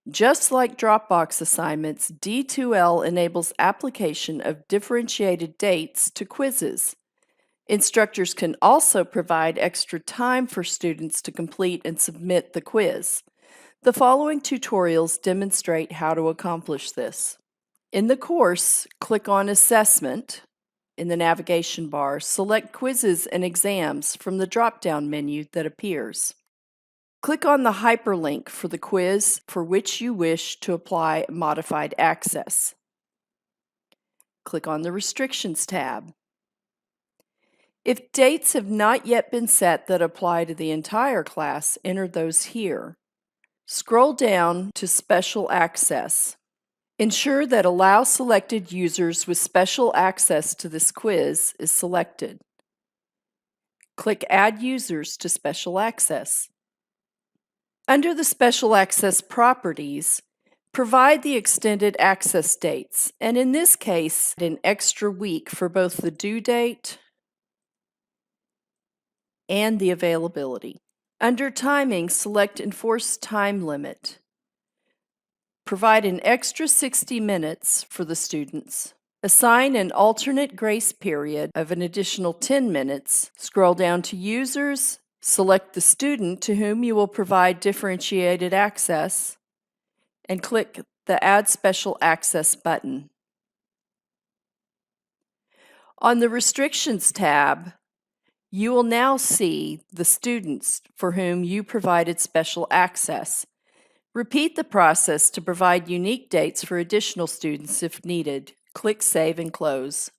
Just like Dropbox assignments, D2L enables application of differentiated dates to quizzes. Instructors can also provide extra time for students to complete and submit the quiz. The following tutorials demonstrate how to accomplish this. In the course, click on Assessment. In the navigation bar, select Quizzes and Exams from the drop-down menu that appears. Click on the hyperlink for the quiz for which you wish to apply modified access. Click on the Restrictions tab. If dates have not yet been set that apply to the entire class, enter those here. Scroll down to Special Access. Ensure that Allow Selected Users with Special Access to this quiz is selected. Click Add Users to Special Access. Under the Special Access properties, provide the extended access dates, and in this case, an extra week for both the due date and the availability. Under Timing, select Enforce Time Limit. Provide an extra 60 minutes for the students. Assign an alternate grace period of an additional 10 minutes. Scroll down to Users. Select the student to whom you will provide differentiated access and click the Add Special Access button. On the Restrictions tab, you will now see the students for whom you provided special access. Repeat the process to provide unique dates for additional students if needed. Click Save and Close.